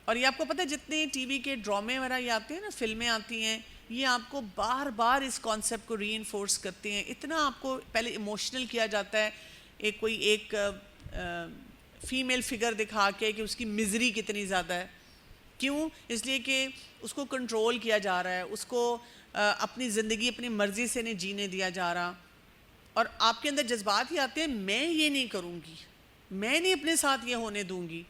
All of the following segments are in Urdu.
اور یہ آپ کو پتہ ہے جتنے ٹی وی کے ڈرامے وغیرہ یہ آتے ہیں نا، فلمیں آتی ہیں، یہ آپ کو بار بار اس کانسیپٹ کو ری انفورس کرتے ہیں. اتنا آپ کو پہلے ایموشنل کیا جاتا ہے ایک فیمیل فگر دکھا کے کہ اس کی مزری کتنی زیادہ ہے. کیوں؟ اس لیے کہ اس کو کنٹرول کیا جا رہا ہے، اس کو اپنی زندگی اپنی مرضی سے نہیں جینے دیا جا رہا. اور آپ کے اندر جذبات ہی آتے ہیں، میں یہ نہیں کروں گی، میں نہیں اپنے ساتھ یہ ہونے دوں گی.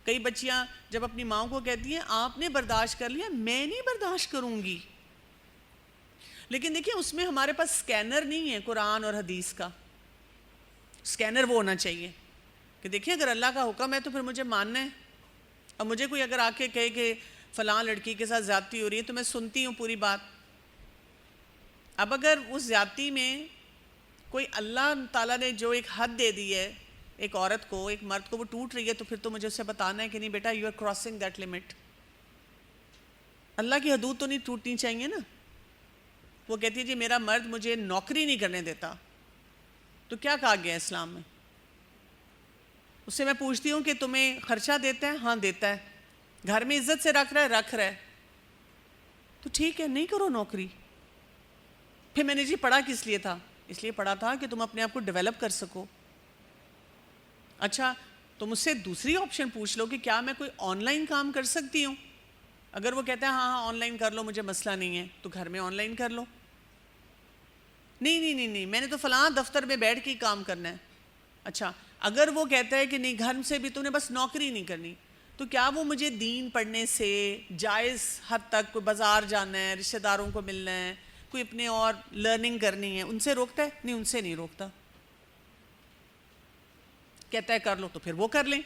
کئی بچیاں جب اپنی ماں کو کہتی ہیں آپ نے برداشت کر لیا، میں نہیں برداشت کروں گی. لیکن دیکھیں اس میں ہمارے پاس سکینر نہیں ہے قرآن اور حدیث کا. سکینر وہ ہونا چاہیے کہ دیکھیں اگر اللہ کا حکم ہے تو پھر مجھے ماننا ہے. اور مجھے کوئی اگر آ کے کہے کہ فلاں لڑکی کے ساتھ زیادتی ہو رہی ہے تو میں سنتی ہوں پوری بات. اب اگر اس زیادتی میں کوئی اللہ تعالیٰ نے جو ایک حد دے دی ہے ایک عورت کو، ایک مرد کو، وہ ٹوٹ رہی ہے، تو پھر تو مجھے اسے بتانا ہے کہ نہیں بیٹا you are crossing that limit. اللہ کی حدود تو نہیں ٹوٹنی چاہیے نا. وہ کہتی ہے جی میرا مرد مجھے نوکری نہیں کرنے دیتا، تو کیا کہا گیا اسلام میں؟ اس سے میں پوچھتی ہوں کہ تمہیں خرچہ دیتا ہے؟ ہاں دیتا ہے. گھر میں عزت سے رکھ رہا ہے، تو ٹھیک ہے نہیں کرو نوکری. پھر میں نے جی پڑھا کس لیے تھا؟ اس لیے پڑھا تھا کہ تم اپنے آپ کو ڈیولپ کر سکو. اچھا تو مجھ سے دوسری آپشن پوچھ لو کہ کیا میں کوئی آن لائن کام کر سکتی ہوں؟ اگر وہ کہتا ہے ہاں ہاں آن لائن کر لو مجھے مسئلہ نہیں ہے، تو گھر میں آن لائن کر لو. نہیں میں نے تو فلاں دفتر میں بیٹھ کے ہی کام کرنا ہے. اچھا اگر وہ کہتا ہے کہ نہیں گھر سے بھی تم نے بس نوکری نہیں کرنی، تو کیا وہ مجھے دین پڑھنے سے جائز حد تک کوئی بازار جانا ہے، رشتہ داروں کو ملنا ہے، کوئی اپنے اور لرننگ کرنی ہے، ان سے روکتا ہے؟ نہیں ان سے نہیں روکتا. کہتا ہے کر لو تو پھر وہ کر لیں.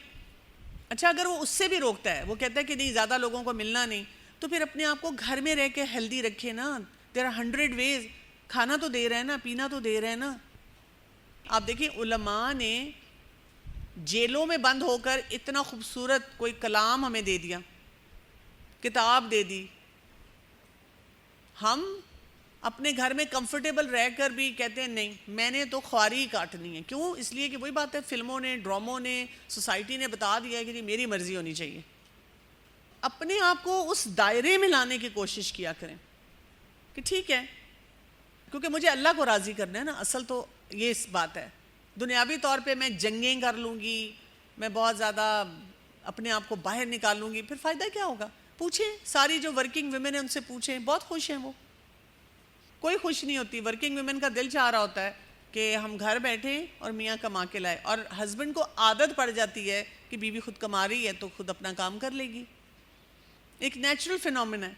اچھا اگر وہ اس سے بھی روکتا ہے، وہ کہتا ہے کہ نہیں زیادہ لوگوں کو ملنا نہیں، تو پھر اپنے آپ کو گھر میں رہ کے ہیلدی رکھے نا. دیر آر 100 ویز. کھانا تو دے رہے ہیں نا، پینا تو دے رہے ہیں نا. آپ دیکھیں علماء نے جیلوں میں بند ہو کر اتنا خوبصورت کوئی کلام ہمیں دے دیا، کتاب دے دی. ہم اپنے گھر میں کمفرٹیبل رہ کر بھی کہتے ہیں نہیں میں نے تو خواری کاٹنی ہے. کیوں؟ اس لیے کہ وہی بات ہے، فلموں نے، ڈراموں نے، سوسائٹی نے بتا دیا ہے کہ جی میری مرضی ہونی چاہیے. اپنے آپ کو اس دائرے میں لانے کی کوشش کیا کریں کہ ٹھیک ہے کیونکہ مجھے اللہ کو راضی کرنا ہے نا. اصل تو یہ اس بات ہے. دنیاوی طور پہ میں جنگیں کر لوں گی، میں بہت زیادہ اپنے آپ کو باہر نکال لوں گی، پھر فائدہ کیا ہوگا؟ پوچھیں ساری جو ورکنگ ویمن ہیں ان سے پوچھیں، بہت خوش ہیں وہ. کوئی خوش نہیں ہوتی. ورکنگ ویمن کا دل چاہ رہا ہوتا ہے کہ ہم گھر بیٹھیں اور میاں کما کے لائے، اور ہسبینڈ کو عادت پڑ جاتی ہے کہ بیوی خود کما رہی ہے تو خود اپنا کام کر لے گی. ایک نیچرل فینومین ہے.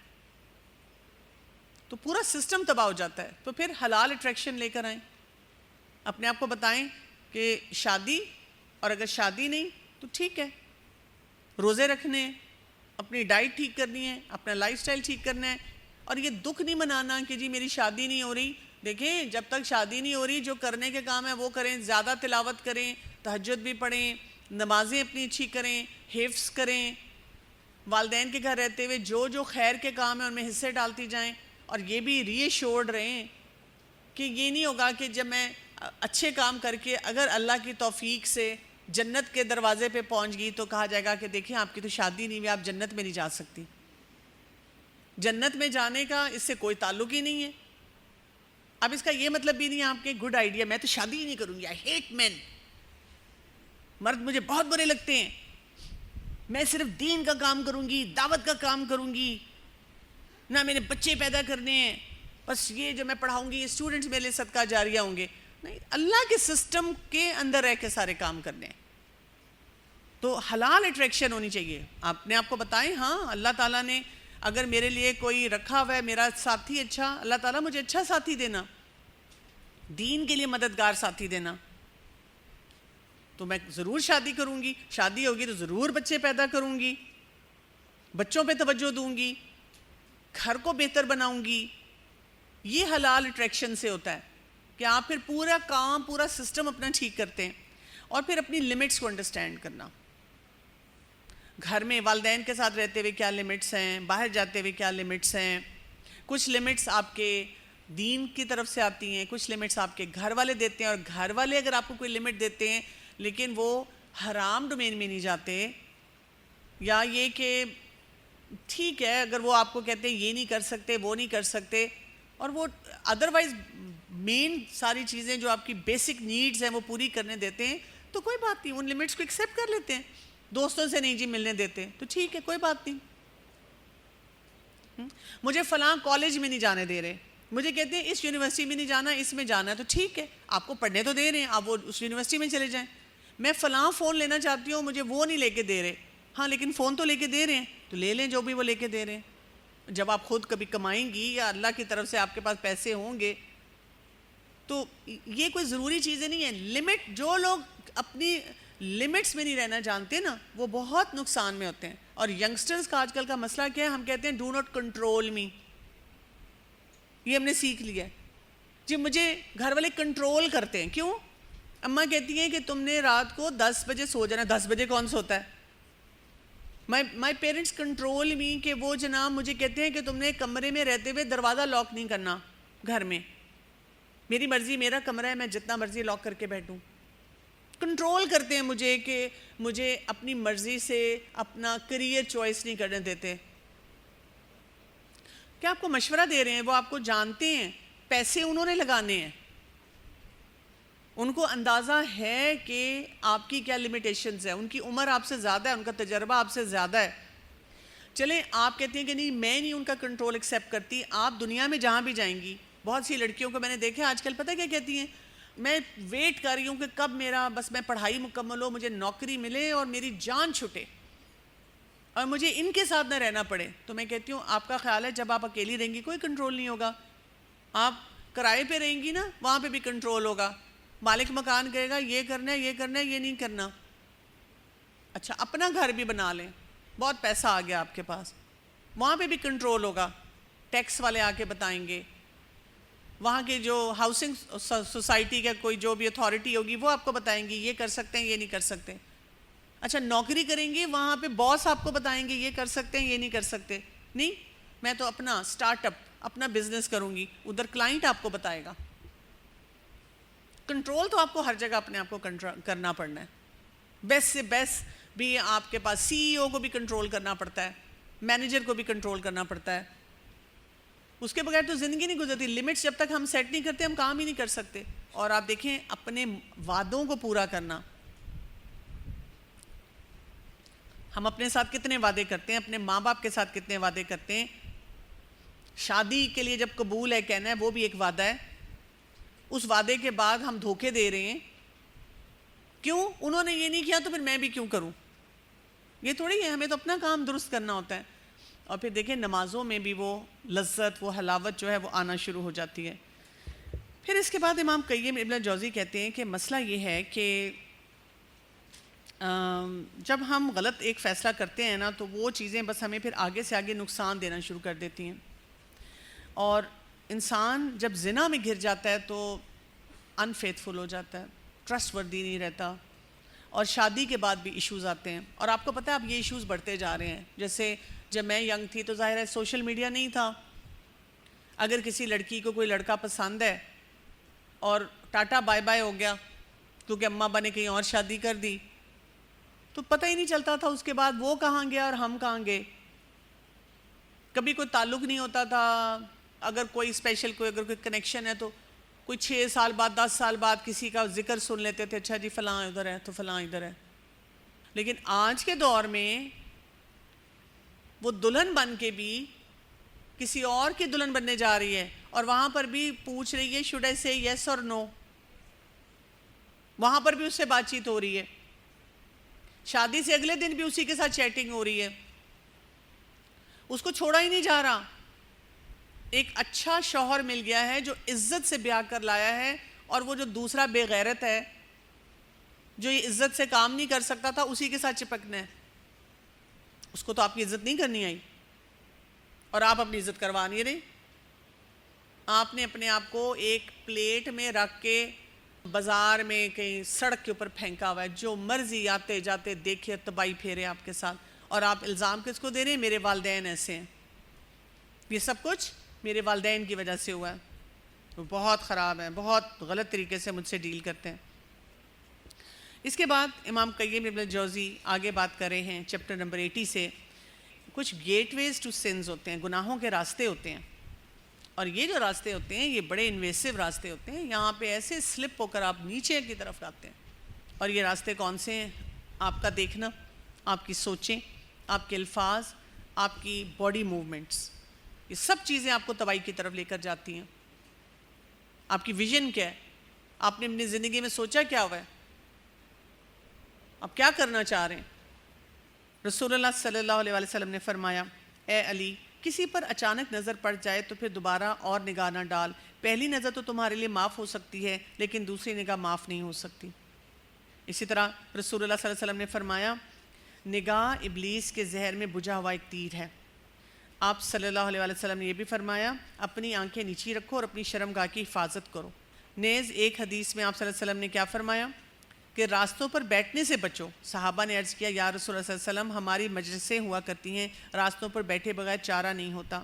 تو پورا سسٹم تباہ ہو جاتا ہے. تو پھر حلال اٹریکشن لے کر آئیں، اپنے آپ کو بتائیں کہ شادی، اور اگر شادی نہیں تو ٹھیک ہے روزے رکھنے ہیں، اپنی ڈائٹ ٹھیک کرنی ہے، اپنا لائف سٹائل ٹھیک کرنا ہے. اور یہ دکھ نہیں منانا کہ جی میری شادی نہیں ہو رہی. دیکھیں جب تک شادی نہیں ہو رہی جو کرنے کے کام ہیں وہ کریں، زیادہ تلاوت کریں، تہجد بھی پڑھیں، نمازیں اپنی اچھی کریں، حفظ کریں، والدین کے گھر رہتے ہوئے جو جو خیر کے کام ہیں ان میں حصے ڈالتی جائیں. اور یہ بھی ری ایشورڈ رہیں کہ یہ نہیں ہوگا کہ جب میں اچھے کام کر کے اگر اللہ کی توفیق سے جنت کے دروازے پہ پہنچ گئی تو کہا جائے گا کہ دیکھیں آپ کی تو شادی نہیں ہوئی، آپ جنت میں نہیں جا سکتی. جنت میں جانے کا اس سے کوئی تعلق ہی نہیں ہے. اب اس کا یہ مطلب بھی نہیں ہے آپ کے گڈ آئیڈیا میں تو شادی ہی نہیں کروں گی، آئی ہیٹ مین، مرد مجھے بہت برے لگتے ہیں، میں صرف دین کا کام کروں گی، دعوت کا کام کروں گی، نہ میں نے بچے پیدا کرنے ہیں، بس یہ جو میں پڑھاؤں گی یہ اسٹوڈنٹس میرے لیے صدقہ جاریہ ہوں گے. نہیں، اللہ کے سسٹم کے اندر رہ کے سارے کام کرنے ہیں. تو حلال اٹریکشن ہونی چاہیے. اپنے آپ کو بتائیں ہاں اللہ تعالیٰ نے اگر میرے لیے کوئی رکھا ہوا ہے میرا ساتھی اچھا، اللہ تعالیٰ مجھے اچھا ساتھی دینا، دین کے لیے مددگار ساتھی دینا، تو میں ضرور شادی کروں گی. شادی ہوگی تو ضرور بچے پیدا کروں گی، بچوں پہ توجہ دوں گی، گھر کو بہتر بناؤں گی. یہ حلال اٹریکشن سے ہوتا ہے کہ آپ پھر پورا کام، پورا سسٹم اپنا ٹھیک کرتے ہیں. اور پھر اپنی لمٹس کو انڈرسٹینڈ کرنا، گھر میں والدین کے ساتھ رہتے ہوئے کیا لمٹس ہیں، باہر جاتے ہوئے کیا لمٹس ہیں. کچھ لمٹس آپ کے دین کی طرف سے آتی ہیں، کچھ لمٹس آپ کے گھر والے دیتے ہیں. اور گھر والے اگر آپ کو کوئی لمٹ دیتے ہیں لیکن وہ حرام ڈومین میں نہیں جاتے، یا یہ کہ ٹھیک ہے اگر وہ آپ کو کہتے ہیں یہ نہیں کر سکتے وہ نہیں کر سکتے، اور وہ ادروائز مین ساری چیزیں جو آپ کی بیسک نیڈز ہیں وہ پوری کرنے دیتے ہیں، تو کوئی بات نہیں، ان لمٹس کو ایکسیپٹ کر لیتے ہیں. دوستوں سے نہیں جی ملنے دیتے تو ٹھیک ہے کوئی بات نہیں. مجھے فلاں کالج میں نہیں جانے دے رہے، مجھے کہتے ہیں اس یونیورسٹی میں نہیں جانا، اس میں جانا ہے، تو ٹھیک ہے آپ کو پڑھنے تو دے رہے ہیں، آپ وہ اس یونیورسٹی میں چلے جائیں. میں فلاں فون لینا چاہتی ہوں، مجھے وہ نہیں لے کے دے رہے، ہاں لیکن فون تو لے کے دے رہے ہیں، تو لے لیں جو بھی وہ لے کے دے رہے ہیں. جب آپ خود کبھی کمائیں گی یا اللہ کی طرف سے آپ کے پاس پیسے ہوں گے تو یہ کوئی ضروری چیزیں نہیں ہیں. لمٹ، جو لوگ اپنی لمٹس میں نہیں رہنا جانتے نا وہ بہت نقصان میں ہوتے ہیں. اور ینگسٹرز کا آج کل کا مسئلہ کیا ہے، ہم کہتے ہیں ڈو ناٹ کنٹرول می، یہ ہم نے سیکھ لیا ہے. جی مجھے گھر والے کنٹرول کرتے ہیں، کیوں؟ اماں کہتی ہیں کہ تم نے رات کو 10 بجے سو جانا. 10 بجے کون سوتا ہے؟ مائی پیرنٹس کنٹرول می، کہ وہ جناب مجھے کہتے ہیں کہ تم نے کمرے میں رہتے ہوئے دروازہ لاک نہیں کرنا گھر میں. میری مرضی، میرا کمرہ ہے، میں جتنا مرضی لاک کر کے بیٹھوں. کنٹرول کرتے ہیں مجھے کہ مجھے اپنی مرضی سے اپنا کریئر چوائس نہیں کرنے دیتے. کیا آپ کو مشورہ دے رہے ہیں، وہ آپ کو جانتے ہیں، پیسے انہوں نے لگانے ہیں، ان کو اندازہ ہے کہ آپ کی کیا لمیٹیشنز ہیں، ان کی عمر آپ سے زیادہ ہے، ان کا تجربہ آپ سے زیادہ ہے. چلیں آپ کہتے ہیں کہ نہیں میں نہیں ان کا کنٹرول ایکسیپٹ کرتی، آپ دنیا میں جہاں بھی جائیں گی، بہت سی لڑکیوں کو میں نے دیکھا آج کل، پتہ کیا کہتی ہیں، میں ویٹ کر رہی ہوں کہ کب میرا بس میں پڑھائی مکمل ہو، مجھے نوکری ملے اور میری جان چھٹے اور مجھے ان کے ساتھ نہ رہنا پڑے. تو میں کہتی ہوں آپ کا خیال ہے جب آپ اکیلی رہیں گی کوئی کنٹرول نہیں ہوگا. آپ کرائے پہ رہیں گی نا، وہاں پہ بھی کنٹرول ہوگا. مالک مکان کہے گا یہ کرنا ہے یہ کرنا ہے یہ نہیں کرنا. اچھا اپنا گھر بھی بنا لیں، بہت پیسہ آ گیا آپ کے پاس، وہاں پہ بھی کنٹرول ہوگا. ٹیکس والے آ کے بتائیں گے، وہاں کے جو ہاؤسنگ سوسائٹی کا کوئی جو بھی اتھارٹی ہوگی وہ آپ کو بتائیں گی یہ کر سکتے ہیں یہ نہیں کر سکتے. اچھا نوکری کریں گے، وہاں پہ باس آپ کو بتائیں گے یہ کر سکتے ہیں یہ نہیں کر سکتے. نہیں، میں تو اپنا سٹارٹ اپ اپنا بزنس کروں گی، ادھر کلائنٹ آپ کو بتائے گا. کنٹرول تو آپ کو ہر جگہ اپنے آپ کو کرنا پڑنا ہے. بیسٹ سے بیسٹ بھی آپ کے پاس سی ای او کو بھی کنٹرول کرنا پڑتا ہے، مینیجر کو بھی کنٹرول کرنا پڑتا ہے. اس کے بغیر تو زندگی نہیں گزرتی. لمٹس جب تک ہم سیٹ نہیں کرتے ہم کام ہی نہیں کر سکتے. اور آپ دیکھیں اپنے وعدوں کو پورا کرنا، ہم اپنے ساتھ کتنے وعدے کرتے ہیں، اپنے ماں باپ کے ساتھ کتنے وعدے کرتے ہیں. شادی کے لیے جب قبول ہے کہنا ہے وہ بھی ایک وعدہ ہے. اس وعدے کے بعد ہم دھوکے دے رہے ہیں، کیوں؟ انہوں نے یہ نہیں کیا تو پھر میں بھی کیوں کروں؟ یہ تھوڑی ہے، ہمیں تو اپنا کام درست کرنا ہوتا ہے. اور پھر دیکھیں نمازوں میں بھی وہ لذت، وہ حلاوت جو ہے وہ آنا شروع ہو جاتی ہے. پھر اس کے بعد امام قیم ابن جوزی کہتے ہیں کہ مسئلہ یہ ہے کہ جب ہم غلط ایک فیصلہ کرتے ہیں نا تو وہ چیزیں بس ہمیں پھر آگے سے آگے نقصان دینا شروع کر دیتی ہیں. اور انسان جب زنا میں گر جاتا ہے تو انفیتھفل ہو جاتا ہے، ٹرسٹ وردی نہیں رہتا. اور شادی کے بعد بھی ایشوز آتے ہیں. اور آپ کو پتہ ہے اب یہ ایشوز بڑھتے جا رہے ہیں. جیسے جب میں ینگ تھی تو ظاہر ہے سوشل میڈیا نہیں تھا. اگر کسی لڑکی کو کوئی لڑکا پسند ہے اور ٹاٹا بائے بائے ہو گیا کیونکہ اماں ابا نے کہیں اور شادی کر دی تو پتہ ہی نہیں چلتا تھا اس کے بعد وہ کہاں گیا اور ہم کہاں گئے. کبھی کوئی تعلق نہیں ہوتا تھا. اگر کوئی اسپیشل اگر کوئی کنیکشن ہے تو کوئی 6 سال بعد 10 سال بعد کسی کا ذکر سن لیتے تھے، اچھا جی فلاں ادھر ہے تو فلاں ادھر ہے. لیکن آج کے دور میں وہ دلہن بن کے بھی کسی اور کی دلہن بننے جا رہی ہے اور وہاں پر بھی پوچھ رہی ہے شوڈ آئی سے یس اور نو. وہاں پر بھی اس سے بات چیت ہو رہی ہے. شادی سے اگلے دن بھی اسی کے ساتھ چیٹنگ ہو رہی ہے. اس کو چھوڑا ہی نہیں جا رہا. ایک اچھا شوہر مل گیا ہے جو عزت سے بیاہ کر لایا ہے، اور وہ جو دوسرا بے غیرت ہے جو یہ عزت سے کام نہیں کر سکتا تھا اسی کے ساتھ چپکنا ہے. اس کو تو آپ کی عزت نہیں کرنی آئی اور آپ اپنی عزت کروا نہیں رہے. آپ نے اپنے آپ کو ایک پلیٹ میں رکھ کے بازار میں کہیں سڑک کے اوپر پھینکا ہوا ہے، جو مرضی آتے جاتے دیکھے تباہی پھیرے آپ کے ساتھ. اور آپ الزام کس کو دے رہے ہیں؟ میرے والدین ایسے ہیں، یہ سب کچھ میرے والدین کی وجہ سے ہوا ہے. وہ بہت خراب ہیں، بہت غلط طریقے سے مجھ سے ڈیل کرتے ہیں. اس کے بعد امام قیم ابن الجوزی آگے بات کر رہے ہیں چیپٹر نمبر 80 سے، کچھ گیٹ ویز ٹو سنز ہوتے ہیں، گناہوں کے راستے ہوتے ہیں، اور یہ جو راستے ہوتے ہیں یہ بڑے انویسو راستے ہوتے ہیں، یہاں پہ ایسے سلپ ہو کر آپ نیچے کی طرف آتے ہیں۔ اور یہ راستے کون سے ہیں؟ آپ کا دیکھنا، آپ کی سوچیں، آپ کے الفاظ، آپ کی باڈی موومنٹس، یہ سب چیزیں آپ کو تباہی کی طرف لے کر جاتی ہیں۔ آپ کی ویژن کیا ہے؟ آپ نے اپنی زندگی میں سوچا کیا ہوا ہے؟ آپ کیا کرنا چاہ رہے ہیں؟ رسول اللہ صلی اللہ علیہ وسلم نے فرمایا، اے علی، کسی پر اچانک نظر پڑ جائے تو پھر دوبارہ اور نگاہ نہ ڈال، پہلی نظر تو تمہارے لیے معاف ہو سکتی ہے لیکن دوسری نگاہ معاف نہیں ہو سکتی۔ اسی طرح رسول اللہ صلی اللہ علیہ وسلم نے فرمایا، نگاہ ابلیس کے زہر میں بجھا ہوا ایک تیر ہے۔ آپ صلی اللہ علیہ وسلم نے یہ بھی فرمایا، اپنی آنکھیں نیچی رکھو اور اپنی شرمگاہ کی حفاظت کرو۔ نیز ایک حدیث میں آپ صلی اللہ علیہ وسلم نے کیا فرمایا کہ راستوں پر بیٹھنے سے بچو۔ صحابہ نے عرض کیا، یا رسول اللہ صلی اللہ علیہ وسلم، ہماری مجلسیں ہوا کرتی ہیں، راستوں پر بیٹھے بغیر چارہ نہیں ہوتا،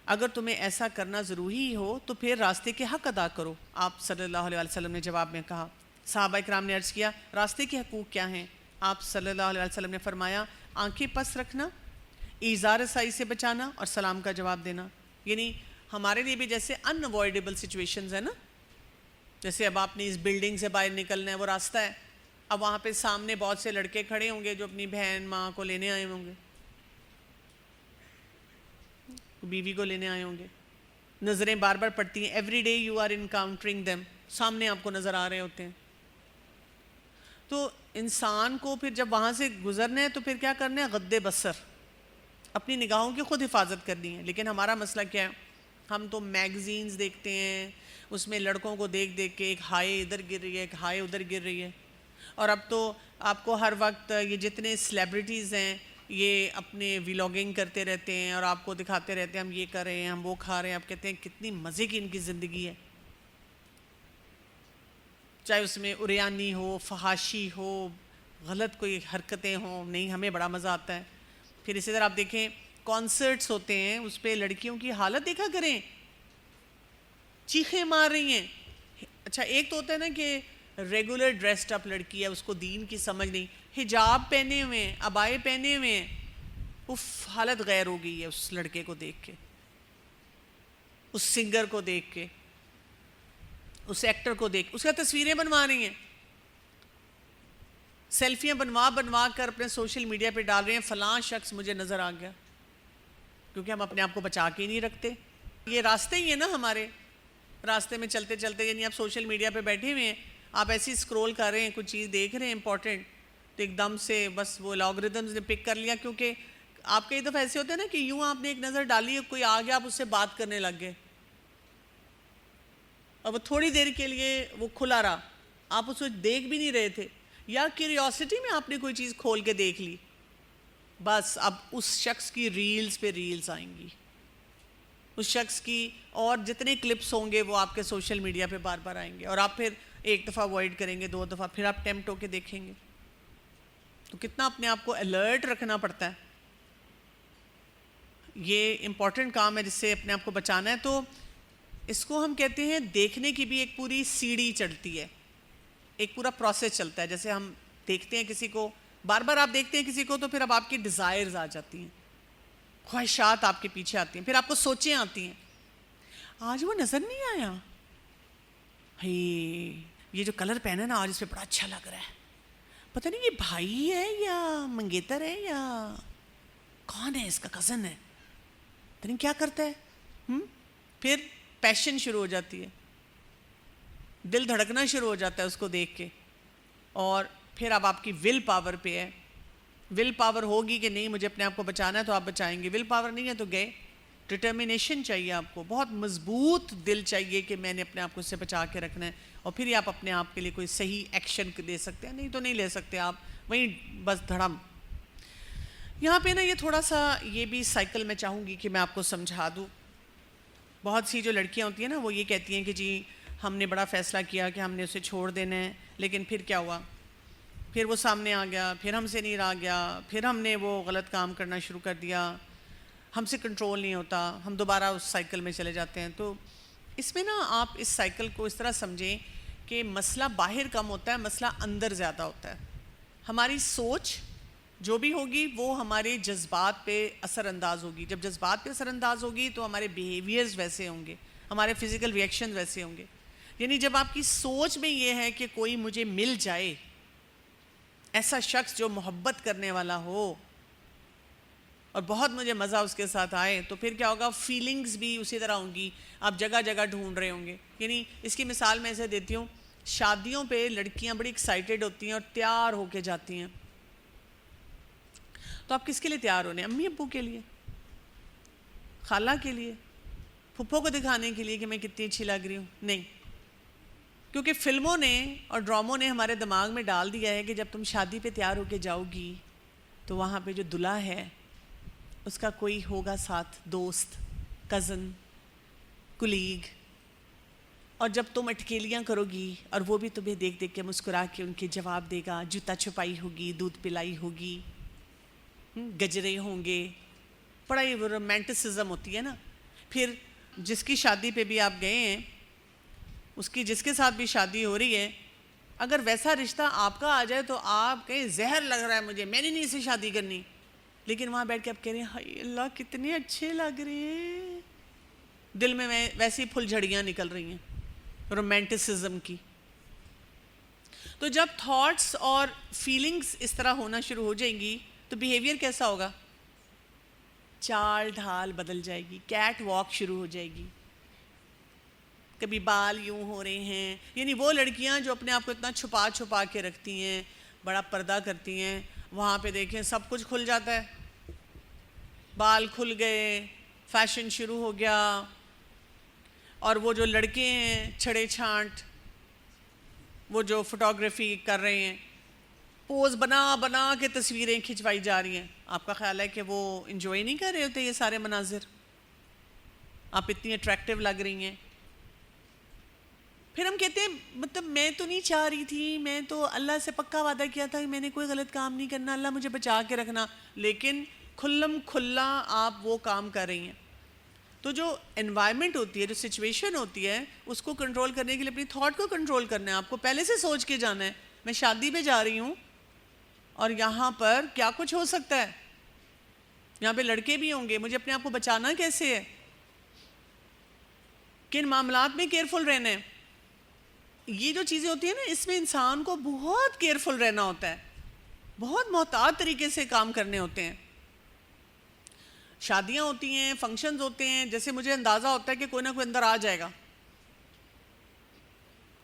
اگر تمہیں ایسا کرنا ضروری ہو تو پھر راستے کے حق ادا کرو۔ آپ صلی اللہ علیہ وسلم نے جواب میں کہا، صحابہ اکرام نے عرض کیا، راستے کے حقوق کیا ہیں؟ آپ صلی اللہ علیہ وسلم نے فرمایا، آنکھیں پس رکھنا، ایذا رسائی سے بچانا اور سلام کا جواب دینا۔ یعنی ہمارے لیے بھی جیسے ان اوائڈیبل سچویشنز ہیں نا، جیسے اب آپ نے اس بلڈنگ سے باہر نکلنا ہے، وہ راستہ ہے، اب وہاں پہ سامنے بہت سے لڑکے کھڑے ہوں گے جو اپنی بہن ماں کو لینے آئے ہوں گے، بیوی کو لینے آئے ہوں گے، نظریں بار بار پڑتی ہیں، every day you are encountering them, سامنے آپ کو نظر آ رہے ہوتے ہیں۔ تو انسان کو پھر جب وہاں سے گزرنا ہے تو پھر کیا کرنا ہے؟ غض بصر، اپنی نگاہوں کی خود حفاظت کرنی ہے۔ لیکن ہمارا مسئلہ کیا ہے؟ ہم تو میگزینز دیکھتے ہیں، اس میں لڑکوں کو دیکھ دیکھ کے ایک ہائے ادھر گر رہی ہے، ایک ہائے ادھر گر رہی ہے، اور اب تو آپ کو ہر وقت یہ جتنے سیلیبریٹیز ہیں یہ اپنے ویلاگنگ کرتے رہتے ہیں اور آپ کو دکھاتے رہتے ہیں، ہم یہ کر رہے ہیں، ہم وہ کھا رہے ہیں، آپ کہتے ہیں کتنی مزے کی ان کی زندگی ہے، چاہے اس میں اریانی ہو، فحاشی ہو، غلط کوئی حرکتیں ہوں، نہیں ہمیں بڑا مزہ آتا ہے۔ پھر اسی طرح آپ دیکھیں کانسرٹس ہوتے ہیں، اس پہ لڑکیوں کی حالت دیکھا کریں، چیخیں مار رہی ہیں۔ اچھا ایک تو ہوتا ہے نا کہ ریگولر ڈریسڈ اپ لڑکی ہے، اس کو دین کی سمجھ نہیں، حجاب پہنے ہوئے ہیں، عبائے پہنے ہوئے ہیں، اف حالت غیر ہو گئی ہے اس لڑکے کو دیکھ کے، اس سنگر کو دیکھ کے، اس ایکٹر کو دیکھ، اس کا تصویریں بنوا رہی ہیں، سیلفیاں بنوا کر اپنے سوشل میڈیا پہ ڈال رہے ہیں، فلاں شخص مجھے نظر آ گیا، کیونکہ ہم اپنے آپ کو بچا کے ہی نہیں رکھتے۔ یہ راستے ہی ہیں نا ہمارے، راستے میں چلتے چلتے، یعنی آپ سوشل میڈیا پہ بیٹھے ہوئے ہیں، آپ ایسی اسکرول کر رہے ہیں، کچھ چیز دیکھ رہے ہیں امپورٹنٹ، تو ایک دم سے بس وہ الگوریدمز نے پک کر لیا، کیونکہ آپ کئی دفعہ ایسے ہوتے ہیں نا کہ یوں آپ نے ایک نظر ڈالی ہے، کوئی آ گیا، آپ اس سے بات کرنے لگ گئے، اور وہ تھوڑی دیر کے لیے وہ کھلا رہا، آپ اس کو دیکھ بھی نہیں رہے تھے، یا کیوریوسٹی میں آپ نے کوئی چیز کھول کے دیکھ لی، بس اب اس شخص کی ریلز پہ ریلز آئیں گی، اس شخص کی اور جتنے کلپس ہوں گے وہ آپ کے سوشل میڈیا پہ بار بار آئیں گے، اور آپ پھر ایک دفعہ اوائڈ کریں گے، 2 دفعہ، پھر آپ ٹیمپٹ ہو کے دیکھیں گے۔ تو کتنا اپنے آپ کو الرٹ رکھنا پڑتا ہے، یہ امپورٹنٹ کام ہے جس سے اپنے آپ کو بچانا ہے۔ تو اس کو ہم کہتے ہیں دیکھنے کی بھی ایک پوری سیڑھی چڑھتی ہے، ایک پورا پروسیس چلتا ہے، جیسے ہم دیکھتے ہیں کسی کو، بار بار آپ دیکھتے ہیں کسی کو تو پھر اب آپ کی ڈیزائرز آ جاتی ہیں، خواہشات آپ کے پیچھے آتی ہیں، پھر آپ کو سوچیں آتی ہیں، آج وہ نظر نہیں آیا، یہ جو کلر پہنا ہے نا آج اس پہ بڑا اچھا لگ رہا ہے، پتہ نہیں یہ بھائی ہے یا منگیتر ہے یا کون ہے، اس کا کزن ہے، پتہ نہیں کیا کرتا ہے، پھر پیشن شروع ہو جاتی ہے، دل دھڑکنا شروع ہو جاتا ہے اس کو دیکھ کے، اور پھر اب آپ کی ول پاور پہ ہے، ول پاور ہوگی کہ نہیں مجھے اپنے آپ کو بچانا ہے تو آپ بچائیں گے، ول پاور نہیں ہے تو گئے، ڈٹرمنیشن چاہیے آپ کو، بہت مضبوط دل چاہیے کہ میں نے اپنے آپ کو اس سے بچا کے رکھنا ہے، اور پھر ہی آپ اپنے آپ کے لیے کوئی صحیح ایکشن لے سکتے ہیں، نہیں تو نہیں لے سکتے، آپ وہیں بس دھڑم۔ یہاں پہ نا یہ تھوڑا سا یہ بھی سائیکل میں چاہوں گی کہ میں آپ کو سمجھا دوں، بہت سی جو لڑکیاں ہوتی ہیں نا وہ یہ کہتی ہیں کہ جی ہم نے بڑا فیصلہ کیا کہ ہم نے اسے چھوڑ دینا ہے، لیکن پھر کیا ہوا، پھر وہ سامنے آ گیا، پھر ہم سے نہیں رہا گیا، پھر ہم نے وہ غلط کام کرنا شروع کر دیا، ہم سے کنٹرول نہیں ہوتا، ہم دوبارہ اس سائیکل میں چلے جاتے ہیں۔ تو اس میں نا آپ اس سائیکل کو اس طرح سمجھیں کہ مسئلہ باہر کم ہوتا ہے، مسئلہ اندر زیادہ ہوتا ہے. ہماری سوچ جو بھی ہوگی وہ ہمارے جذبات پہ اثر انداز ہوگی. جب جذبات پہ اثر انداز ہوگی تو ہمارے بیہیویئرز ویسے ہوں گے، ہمارے فزیکل ریئیکشن ویسے ہوں گے. یعنی جب آپ کی سوچ میں یہ ہے کہ کوئی مجھے مل جائے، ایسا شخص جو محبت کرنے والا ہو اور بہت مجھے مزہ اس کے ساتھ آئے، تو پھر کیا ہوگا؟ فیلنگز بھی اسی طرح ہوں گی. آپ جگہ جگہ ڈھونڈ رہے ہوں گے. یعنی اس کی مثال میں ایسے دیتی ہوں، شادیوں پہ لڑکیاں بڑی ایکسائٹیڈ ہوتی ہیں اور تیار ہو کے جاتی ہیں. تو آپ کس کے لیے تیار ہونے؟ امی ابو کے لیے، خالہ کے لیے، پھپھو کو دکھانے کے لیے کہ میں کتنی اچھی لگ رہی ہوں؟ نہیں. کیونکہ فلموں نے اور ڈراموں نے ہمارے دماغ میں ڈال دیا ہے کہ جب تم شادی پہ تیار ہو کے جاؤ گی تو وہاں پہ جو دلہا ہے اس کا کوئی ہوگا ساتھ، دوست، کزن، کلیگ، اور جب تم اٹکیلیاں کرو گی اور وہ بھی تمہیں دیکھ دیکھ کے مسکرا کے ان کے جواب دے گا، جوتا چھپائی ہوگی، دودھ پلائی ہوگی، گجرے ہوں گے، بڑا ہی رومانٹسزم ہوتی ہے نا. پھر جس کی شادی پہ بھی آپ گئے ہیں، اس کی جس کے ساتھ بھی شادی ہو رہی ہے، اگر ویسا رشتہ آپ کا آ جائے تو آپ کہیں زہر لگ رہا ہے مجھے، میں نے نہیں اسے شادی کرنی. لیکن وہاں بیٹھ کے آپ کہہ رہے ہیں ہائے اللہ کتنے اچھے لگ رہے ہیں، دل میں ویسی پھل جھڑیاں نکل رہی ہیں رومانٹسزم کی. تو جب تھاٹس اور فیلنگز اس طرح ہونا شروع ہو جائیں گی تو بیہیویئر کیسا ہوگا؟ چال ڈھال بدل جائے گی، کیٹ واک شروع ہو جائے گی. کبھی بال یوں ہو رہے ہیں، یعنی وہ لڑکیاں جو اپنے آپ کو اتنا چھپا چھپا کے رکھتی ہیں، بڑا پردہ کرتی ہیں، وہاں پہ دیکھیں سب کچھ کھل جاتا ہے. بال کھل گئے، فیشن شروع ہو گیا. اور وہ جو لڑکے ہیں چھڑے چھانٹ، وہ جو فوٹوگرافی کر رہے ہیں، پوز بنا بنا کے تصویریں کھنچوائی جا رہی ہیں، آپ کا خیال ہے کہ وہ انجوائے نہیں کر رہے ہوتے یہ سارے مناظر؟ آپ اتنی اٹریکٹیو لگ رہی ہیں. پھر ہم کہتے ہیں مطلب میں تو نہیں چاہ رہی تھی، میں تو اللہ سے پکا وعدہ کیا تھا کہ میں نے کوئی غلط کام نہیں کرنا، اللہ مجھے بچا کے رکھنا، لیکن کھلم کھلا آپ وہ کام کر رہی ہیں. تو جو انوائرمنٹ ہوتی ہے، جو سچویشن ہوتی ہے، اس کو کنٹرول کرنے کے لیے اپنی تھاٹ کو کنٹرول کرنا ہے. آپ کو پہلے سے سوچ کے جانا ہے میں شادی پہ جا رہی ہوں اور یہاں پر کیا کچھ ہو سکتا ہے، یہاں پہ لڑکے بھی ہوں گے، مجھے اپنے آپ کو بچانا کیسے ہے، کن معاملات میں کیئرفل رہنا ہے. یہ جو چیزیں ہوتی ہیں نا، اس میں انسان کو بہت کیئرفل رہنا ہوتا ہے، بہت محتاط طریقے سے کام کرنے ہوتے ہیں. شادیاں ہوتی ہیں، فنکشنز ہوتے ہیں، جیسے مجھے اندازہ ہوتا ہے کہ کوئی نہ کوئی اندر آ جائے گا،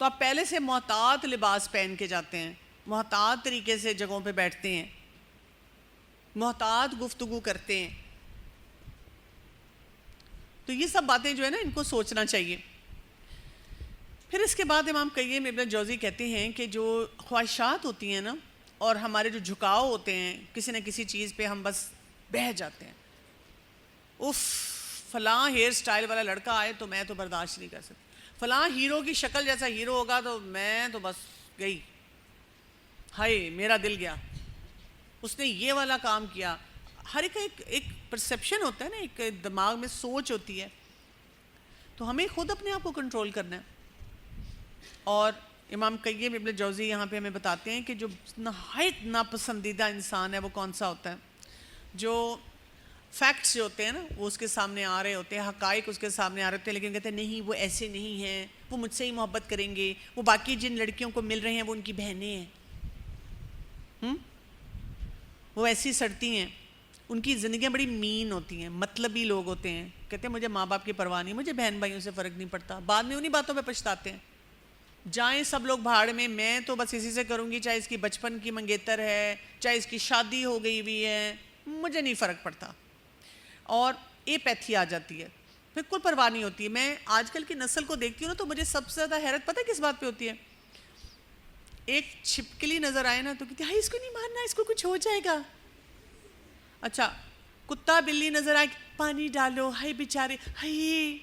تو آپ پہلے سے محتاط لباس پہن کے جاتے ہیں، محتاط طریقے سے جگہوں پہ بیٹھتے ہیں، محتاط گفتگو کرتے ہیں. تو یہ سب باتیں جو ہے نا ان کو سوچنا چاہیے. پھر اس کے بعد امام قیم ابن جوزی کہتے ہیں کہ جو خواہشات ہوتی ہیں نا اور ہمارے جو جھکاؤ ہوتے ہیں کسی نہ کسی چیز پہ، ہم بس بہہ جاتے ہیں. اف فلاں ہیئر سٹائل والا لڑکا آئے تو میں تو برداشت نہیں کر سکتی، فلاں ہیرو کی شکل جیسا ہیرو ہوگا تو میں تو بس گئی، ہائے میرا دل گیا، اس نے یہ والا کام کیا. ہر ایک پرسیپشن ہوتا ہے نا، ایک دماغ میں سوچ ہوتی ہے. تو ہمیں خود اپنے آپ کو کنٹرول کرنا ہے. اور امام قیم ابن جوزی یہاں پہ ہمیں بتاتے ہیں کہ جو نہایت ناپسندیدہ انسان ہے وہ کون سا ہوتا ہے؟ جو فیکٹس جو ہوتے ہیں نا وہ اس کے سامنے آ رہے ہوتے ہیں، حقائق اس کے سامنے آ رہے ہوتے ہیں، لیکن کہتے ہیں نہیں وہ ایسے نہیں ہیں، وہ مجھ سے ہی محبت کریں گے، وہ باقی جن لڑکیوں کو مل رہے ہیں وہ ان کی بہنیں ہیں، وہ ایسی سڑتی ہیں. ان کی زندگیاں بڑی مین ہوتی ہیں، مطلبی لوگ ہوتے ہیں. کہتے ہیں مجھے ماں باپ کی پرواہ نہیں، مجھے بہن بھائیوں سے فرق نہیں پڑتا. بعد میں انہی باتوں پہ پچھتاتے ہیں. جائیں سب لوگ بھاڑ میں تو بس اسی سے کروں گی، چاہے اس کی بچپن کی منگیتر ہے، چاہے اس کی شادی ہو گئی ہوئی ہے، مجھے نہیں فرق پڑتا. اور اے پیتھی آ جاتی ہے، پھر کوئی پرواہ نہیں ہوتی ہے. میں آج کل کی نسل کو دیکھتی ہوں نا تو مجھے سب سے زیادہ حیرت پتہ ہے کس بات پہ ہوتی ہے؟ ایک چھپکلی نظر آئے نا تو کہتی ہے ہائی اس کو نہیں مارنا، اس کو کچھ ہو جائے گا. اچھا کتا بلی نظر آئے، پانی ڈالو، ہائی بیچارے، ہائی.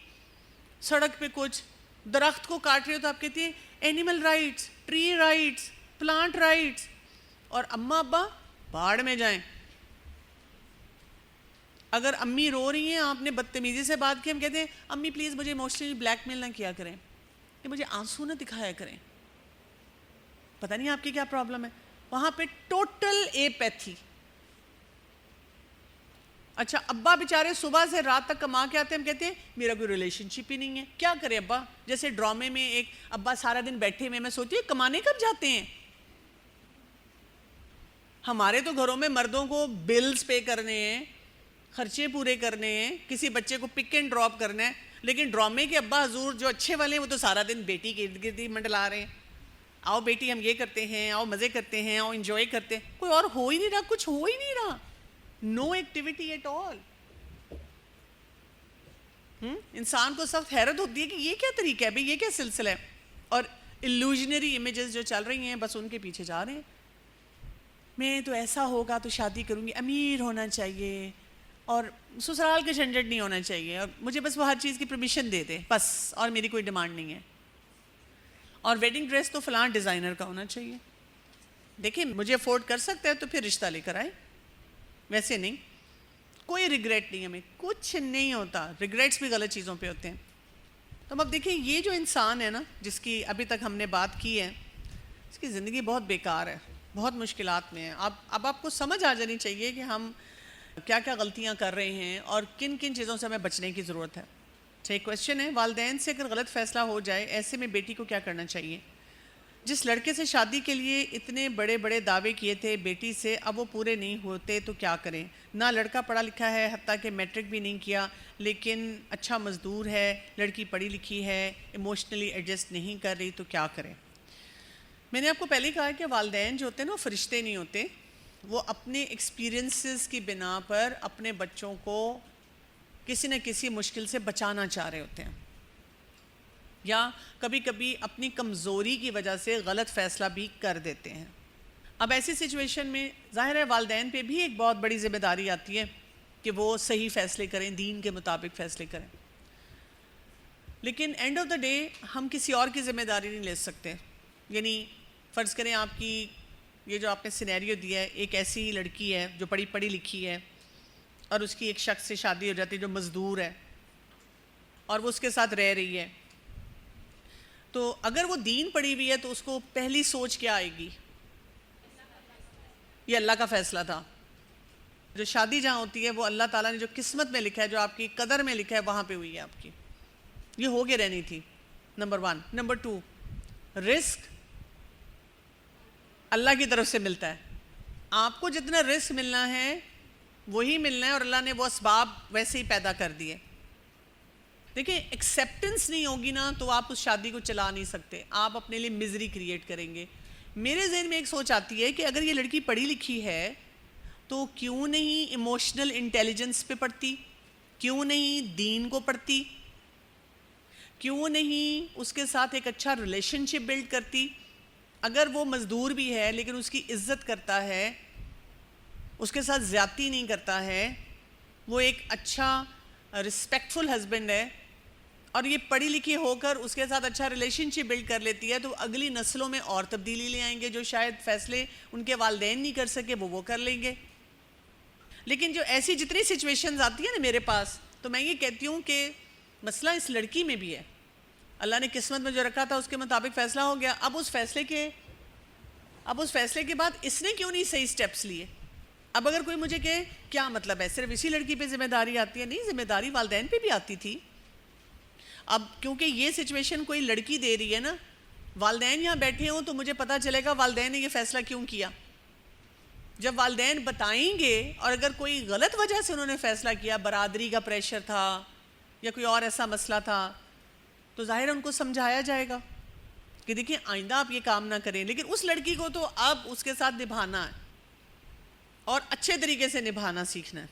سڑک پہ کچھ درخت کو کاٹ رہے ہو تو آپ کہتی ہیں animal rights, tree rights, plant rights. اور اماں ابا بھاڑ میں جائیں. اگر امی رو رہی ہیں، آپ نے بدتمیزی سے بات کی، ہم کہتے ہیں امی پلیز مجھے ایموشنلی بلیک میل نہ کیا کریں، کہ مجھے آنسو نہ دکھایا کریں. پتہ نہیں آپ کی کیا پرابلم ہے. وہاں پہ ٹوٹل ایپیتھی. اچھا ابا بیچارے صبح سے رات تک کما کے آتے ہیں, ہم کہتے ہیں میرا کوئی ریلیشن شپ ہی نہیں ہے. کیا کرے ابا؟ جیسے ڈرامے میں ایک ابا سارا دن بیٹھے ہوئے, میں سوچتی ہوں کمانے کب جاتے ہیں. ہمارے تو گھروں میں مردوں کو بلز پے کرنے ہیں, خرچے پورے کرنے ہیں, کسی بچے کو پک اینڈ ڈراپ کرنا ہے, لیکن ڈرامے کے ابا حضور جو اچھے والے ہیں وہ تو سارا دن بیٹی کے ارد گرد ہی منڈلا رہے ہیں. آؤ بیٹی ہم یہ کرتے ہیں, آؤ مزے کرتے ہیں, آؤ انجوائے کرتے ہیں. کوئی اور ہو ہی نہیں رہا, کچھ ہو ہی نہیں رہا. نو ایکٹیویٹی ایٹ آل. انسان کو سخت حیرت ہوتی ہے کہ یہ کیا طریقہ ہے بھئی, یہ کیا سلسلہ ہے. اور الوژنری امیجز جو چل رہی ہیں بس ان کے پیچھے جا رہے ہیں. میں تو ایسا ہوگا تو شادی کروں گی, امیر ہونا چاہیے اور سسرال کے جھنجھٹ نہیں ہونا چاہیے, اور مجھے بس وہ ہر چیز کی پرمیشن دے دے بس, اور میری کوئی ڈیمانڈ نہیں ہے. اور ویڈنگ ڈریس تو فلاں ڈیزائنر کا ہونا چاہیے. دیکھیں مجھے افورڈ کر سکتا ہے تو پھر رشتہ لے کر آئے, ویسے نہیں. کوئی ریگریٹ نہیں, ہمیں کچھ نہیں ہوتا. ریگریٹس بھی غلط چیزوں پہ ہوتے ہیں. تو اب دیکھیں یہ جو انسان ہے نا, جس کی ابھی تک ہم نے بات کی ہے, اس کی زندگی بہت بیکار ہے, بہت مشکلات میں ہے. اب آپ کو سمجھ آ جانی چاہیے کہ ہم کیا کیا غلطیاں کر رہے ہیں اور کن کن چیزوں سے ہمیں بچنے کی ضرورت ہے. اچھا ایک کویشچن ہے, والدین سے اگر غلط فیصلہ ہو جائے ایسے میں بیٹی کو کیا کرنا چاہیے؟ جس لڑکے سے شادی کے لیے اتنے بڑے بڑے دعوے کیے تھے بیٹی سے, اب وہ پورے نہیں ہوتے تو کیا کریں؟ نہ لڑکا پڑھا لکھا ہے, حتیٰ کہ میٹرک بھی نہیں کیا, لیکن اچھا مزدور ہے, لڑکی پڑھی لکھی ہے, ایموشنلی ایڈجسٹ نہیں کر رہی, تو کیا کریں؟ میں نے آپ کو پہلے کہا کہ والدین جو ہوتے ہیں نا وہ فرشتے نہیں ہوتے. وہ اپنے ایکسپیرینسز کی بنا پر اپنے بچوں کو کسی نہ کسی مشکل سے بچانا چاہ رہے ہوتے ہیں, یا کبھی کبھی اپنی کمزوری کی وجہ سے غلط فیصلہ بھی کر دیتے ہیں. اب ایسی سچویشن میں ظاہر ہے والدین پہ بھی ایک بہت بڑی ذمہ داری آتی ہے کہ وہ صحیح فیصلے کریں, دین کے مطابق فیصلے کریں. لیکن اینڈ آف دا ڈے ہم کسی اور کی ذمہ داری نہیں لے سکتے. یعنی فرض کریں آپ کی یہ جو آپ نے سینیریو دیا ہے, ایک ایسی لڑکی ہے جو پڑھی لکھی ہے اور اس کی ایک شخص سے شادی ہو جاتی ہے جو مزدور ہے اور وہ اس کے ساتھ رہ رہی ہے. تو اگر وہ دین پڑھی ہوئی ہے تو اس کو پہلی سوچ کیا آئے گی؟ یہ اللہ کا فیصلہ تھا. جو شادی جہاں ہوتی ہے وہ اللہ تعالیٰ نے جو قسمت میں لکھا ہے, جو آپ کی قدر میں لکھا ہے, وہاں پہ ہوئی ہے آپ کی. یہ ہو کے رہنی تھی, نمبر 1. نمبر 2, رزق اللہ کی طرف سے ملتا ہے. آپ کو جتنا رزق ملنا ہے وہی ملنا ہے, اور اللہ نے وہ اسباب ویسے ہی پیدا کر دیے. دیکھیں ایکسیپٹنس نہیں ہوگی نا تو آپ اس شادی کو چلا نہیں سکتے, آپ اپنے لیے مزری کریٹ کریں گے. میرے ذہن میں ایک سوچ آتی ہے کہ اگر یہ لڑکی پڑھی لکھی ہے تو کیوں نہیں ایموشنل انٹیلیجنس پہ پڑھتی, کیوں نہیں دین کو پڑھتی, کیوں نہیں اس کے ساتھ ایک اچھا ریلیشن شپ بلڈ کرتی. اگر وہ مزدور بھی ہے لیکن اس کی عزت کرتا ہے, اس کے ساتھ زیادتی نہیں کرتا ہے, وہ ایک اچھا رسپیکٹفل ہسبینڈ ہے, اور یہ پڑھی لکھی ہو کر اس کے ساتھ اچھا ریلیشن شپ بلڈ کر لیتی ہے, تو اگلی نسلوں میں اور تبدیلی لے آئیں گے. جو شاید فیصلے ان کے والدین نہیں کر سکے وہ کر لیں گے. لیکن جو ایسی جتنی سچویشنز آتی ہیں نا میرے پاس, تو میں یہ کہتی ہوں کہ مسئلہ اس لڑکی میں بھی ہے. اللہ نے قسمت میں جو رکھا تھا اس کے مطابق فیصلہ ہو گیا. اب اس فیصلے کے بعد اس نے کیوں نہیں صحیح سٹیپس لیے؟ اب اگر کوئی مجھے کہے کیا مطلب ہے صرف اسی لڑکی پہ ذمہ داری آتی ہے؟ نہیں, ذمہ داری والدین پہ بھی آتی تھی. اب کیونکہ یہ سچویشن کوئی لڑکی دے رہی ہے نا, والدین یہاں بیٹھے ہوں تو مجھے پتا چلے گا والدین نے یہ فیصلہ کیوں کیا. جب والدین بتائیں گے, اور اگر کوئی غلط وجہ سے انہوں نے فیصلہ کیا, برادری کا پریشر تھا یا کوئی اور ایسا مسئلہ تھا, تو ظاہر ان کو سمجھایا جائے گا کہ دیکھیں آئندہ آپ یہ کام نہ کریں. لیکن اس لڑکی کو تو اب اس کے ساتھ نبھانا ہے, اور اچھے طریقے سے نبھانا سیکھنا ہے,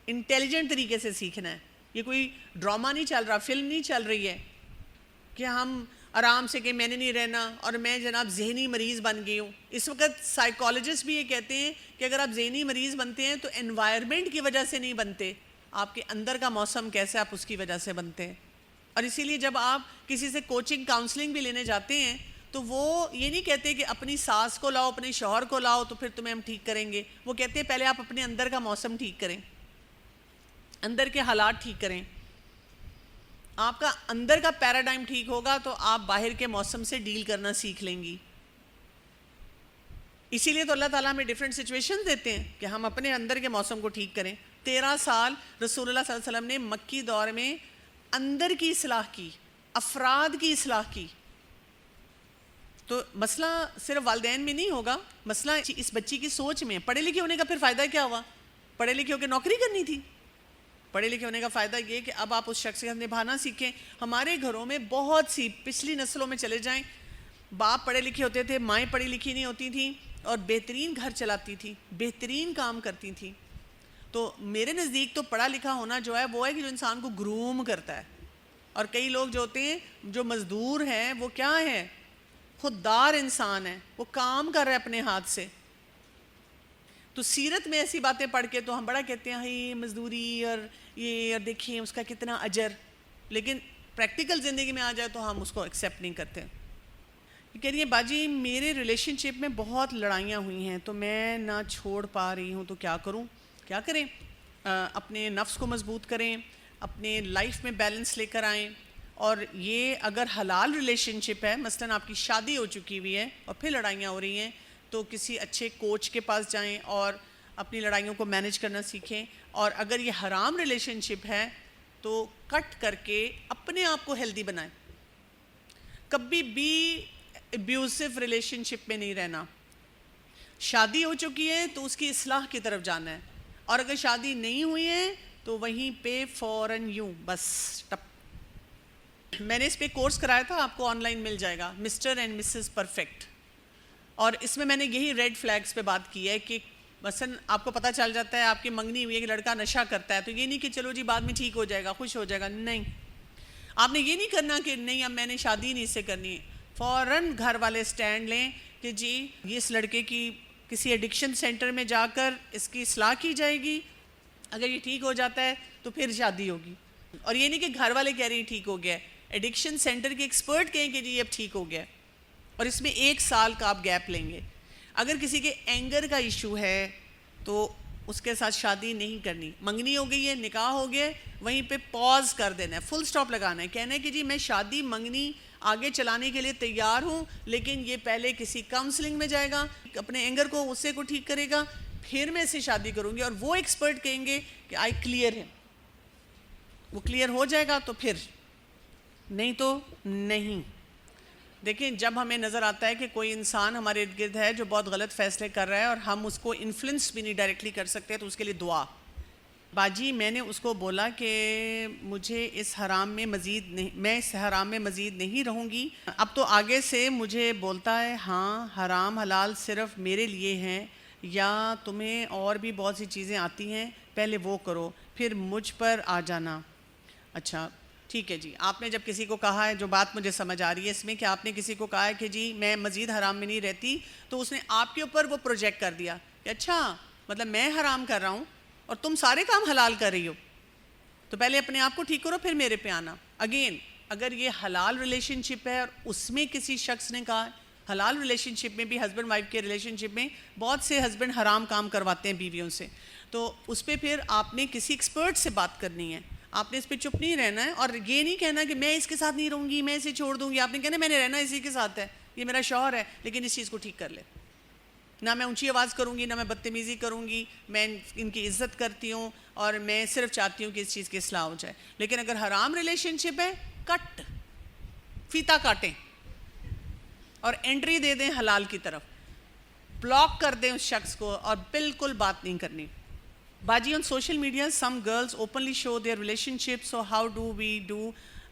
انٹیلیجنٹ طریقے سے سیکھنا ہے. یہ کوئی ڈرامہ نہیں چل رہا, فلم نہیں چل رہی ہے کہ ہم آرام سے کہ میں نے نہیں رہنا اور میں جناب ذہنی مریض بن گئی ہوں. اس وقت سائیکالوجسٹ بھی یہ کہتے ہیں کہ اگر آپ ذہنی مریض بنتے ہیں تو انوائرمنٹ کی وجہ سے نہیں بنتے, آپ کے اندر کا موسم کیسے آپ اس کی وجہ سے بنتے ہیں. اور اسی لیے جب آپ کسی سے کوچنگ کاؤنسلنگ بھی لینے جاتے ہیں تو وہ یہ نہیں کہتے کہ اپنی ساس کو لاؤ, اپنے شوہر کو لاؤ تو پھر تمہیں ہم ٹھیک کریں گے. وہ کہتے ہیں پہلے آپ اپنے اندر کا موسم ٹھیک کریں, اندر کے حالات ٹھیک کریں. آپ کا اندر کا پیراڈائم ٹھیک ہوگا تو آپ باہر کے موسم سے ڈیل کرنا سیکھ لیں گی. اسی لیے تو اللہ تعالیٰ ہمیں ڈفرینٹ سچویشن دیتے ہیں کہ ہم اپنے اندر کے موسم کو ٹھیک کریں. 13 سال رسول اللہ صلی اللہ علیہ وسلم نے مکی دور میں اندر کی اصلاح کی, افراد کی اصلاح کی. تو مسئلہ صرف والدین میں نہیں ہوگا, مسئلہ اس بچی کی سوچ میں. پڑھے لکھے ہونے کا پھر فائدہ کیا ہوا؟ پڑھے لکھے ہو کے نوکری کرنی تھی. پڑھے لکھے ہونے کا فائدہ یہ کہ اب آپ اس شخص کے نبھانا سیکھیں. ہمارے گھروں میں بہت سی پچھلی نسلوں میں چلے جائیں, باپ پڑھے لکھے ہوتے تھے, مائیں پڑھی لکھی نہیں ہوتی تھیں اور بہترین گھر چلاتی تھی, بہترین کام کرتی تھیں. تو میرے نزدیک تو پڑھا لکھا ہونا جو ہے وہ ہے کہ جو انسان کو گروم کرتا ہے. اور کئی لوگ جو ہوتے ہیں جو مزدور ہیں وہ کیا ہیں؟ خوددار انسان ہے, وہ کام کر رہا ہے اپنے ہاتھ سے. تو سیرت میں ایسی باتیں پڑھ کے تو ہم بڑا کہتے ہیں یہ مزدوری اور یہ, اور دیکھیں اس کا کتنا اجر, لیکن پریکٹیکل زندگی میں آ جائے تو ہم اس کو ایکسیپٹ نہیں کرتے. کہہ رہی ہے باجی میرے ریلیشن شپ میں بہت لڑائیاں ہوئی ہیں تو میں نہ چھوڑ پا رہی ہوں, تو کیا کروں؟ کیا کریں؟ اپنے نفس کو مضبوط کریں, اپنے لائف میں بیلنس لے کر آئیں. اور یہ اگر حلال ریلیشن شپ ہے, مثلاً آپ کی شادی ہو چکی ہوئی ہے اور پھر لڑائیاں ہو رہی ہیں, تو کسی اچھے کوچ کے پاس جائیں اور اپنی لڑائیوں کو مینج کرنا سیکھیں. اور اگر یہ حرام ریلیشن شپ ہے تو کٹ کر کے اپنے آپ کو ہیلدی بنائیں. کبھی بھی ابیوسو ریلیشن شپ میں نہیں رہنا. شادی ہو چکی ہے تو اس کی اصلاح کی طرف جانا ہے, اور اگر شادی نہیں ہوئی ہے تو وہیں پہ فوراً یوں بس ٹپ. میں نے اس پہ کورس کرایا تھا, آپ کو آن لائن مل جائے گا, مسٹر اینڈ مسز پرفیکٹ. اور اس میں نے یہی ریڈ فلیگز پہ بات کی ہے کہ مثلا آپ کو پتہ چل جاتا ہے آپ کی منگنی ہوئی ہے کہ لڑکا نشہ کرتا ہے, تو یہ نہیں کہ چلو جی بعد میں ٹھیک ہو جائے گا, خوش ہو جائے گا. نہیں, آپ نے یہ نہیں کرنا کہ نہیں اب میں نے شادی نہیں اس سے کرنی. فوراً گھر والے سٹینڈ لیں کہ جی یہ اس لڑکے کی کسی ایڈکشن سینٹر میں جا کر اس کی اصلاح کی جائے گی, اگر یہ ٹھیک ہو جاتا ہے تو پھر شادی ہوگی. اور یہ نہیں کہ گھر والے کہہ رہے ہیں ٹھیک ہو گیا ہے, ایڈکشن سینٹر کے ایکسپرٹ کہیں کہ جی یہ اب ٹھیک ہو گیا ہے, اور اس میں 1 سال کا آپ گیپ لیں گے. اگر کسی کے اینگر کا ایشو ہے تو اس کے ساتھ شادی نہیں کرنی. منگنی ہو گئی ہے, نکاح ہو گیا, وہیں پہ پاز کر دینا ہے, فل سٹاپ لگانا ہے, کہنا ہے کہ جی میں شادی منگنی آگے چلانے کے لیے تیار ہوں, لیکن یہ پہلے کسی کاؤنسلنگ میں جائے گا, اپنے اینگر کو غصے کو ٹھیک کرے گا, پھر میں اسے شادی کروں گی. اور وہ ایکسپرٹ کہیں گے کہ آئی کلیئر ہے, وہ کلیئر ہو جائے گا تو پھر, نہیں تو نہیں. دیکھیں جب ہمیں نظر آتا ہے کہ کوئی انسان ہمارے ارد گرد ہے جو بہت غلط فیصلے کر رہا ہے اور ہم اس کو انفلوئنس بھی نہیں ڈائریکٹلی کر سکتے, تو اس کے لیے دعا. باجی میں نے اس کو بولا کہ مجھے اس حرام میں مزید نہیں, میں اس حرام میں مزید نہیں رہوں گی. اب تو آگے سے مجھے بولتا ہے ہاں حرام حلال صرف میرے لیے ہیں, یا تمہیں اور بھی بہت سی چیزیں آتی ہیں, پہلے وہ کرو پھر مجھ پر آ جانا. اچھا ٹھیک ہے جی, آپ نے جب کسی کو کہا ہے, جو بات مجھے سمجھ آ رہی ہے اس میں کہ آپ نے کسی کو کہا ہے کہ جی میں مزید حرام میں نہیں رہتی, تو اس نے آپ کے اوپر وہ پروجیکٹ کر دیا کہ اچھا مطلب میں حرام کر رہا ہوں اور تم سارے کام حلال کر رہی ہو, تو پہلے اپنے آپ کو ٹھیک کرو پھر میرے پہ آنا. اگین اگر یہ حلال ریلیشن شپ ہے اور اس میں کسی شخص نے کہا, حلال ریلیشن شپ میں بھی ہسبینڈ وائف کے ریلیشن شپ میں بہت سے ہسبینڈ حرام کام کرواتے ہیں بیویوں سے, تو اس پہ پھر آپ نے کسی ایکسپرٹ سے بات کرنی ہے. آپ نے اس پہ چپ نہیں رہنا ہے, اور یہ نہیں کہنا کہ میں اس کے ساتھ نہیں رہوں گی, میں اسے چھوڑ دوں گی. آپ نے کہنا میں نے رہنا اسی کے ساتھ ہے, یہ میرا شوہر ہے, لیکن اس چیز کو ٹھیک کر لے. نہ میں اونچی آواز کروں گی, نہ میں بدتمیزی کروں گی, میں ان کی عزت کرتی ہوں اور میں صرف چاہتی ہوں کہ اس چیز کی اصلاح ہو جائے. لیکن اگر حرام ریلیشن شپ ہے, کٹ فیتا کاٹیں اور انٹری دے دیں حلال کی طرف, بلاک کر دیں اس شخص کو اور بالکل بات نہیں کرنی. Baji, on social media, some girls openly show their relationship. So how do we do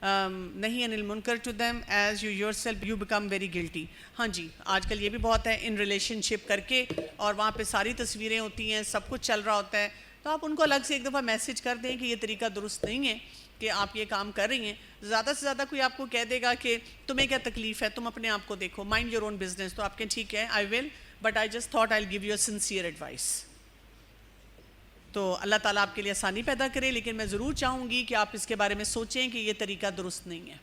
nahi anil munkar to them, as you yourself you become very guilty. ہاں جی, آج کل یہ بھی بہت ہے ان ریلیشن شپ کر کے, اور وہاں پہ ساری تصویریں ہوتی ہیں, سب کچھ چل رہا ہوتا ہے, تو آپ ان کو الگ سے ایک دفعہ میسج کر دیں کہ یہ طریقہ درست نہیں ہے کہ آپ یہ کام کر رہی ہیں. زیادہ سے زیادہ کوئی آپ کو کہہ دے گا کہ تمہیں کیا تکلیف ہے, تم اپنے آپ کو دیکھو, مائنڈ یور اون بزنس, تو آپ کہیں ٹھیک ہے I will, but I just thought I will give you a sincere advice. تو اللہ تعالیٰ آپ کے لیے آسانی پیدا کرے, لیکن میں ضرور چاہوں گی کہ آپ اس کے بارے میں سوچیں کہ یہ طریقہ درست نہیں ہے,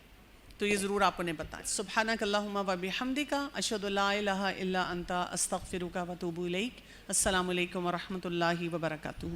تو یہ ضرور آپ انہیں بتائیں. سبحانک اللہم و بحمدک, اشہد لا الہ الا انت, استغفرک و اتوب الیک. السلام علیکم و رحمۃ اللہ وبرکاتہ.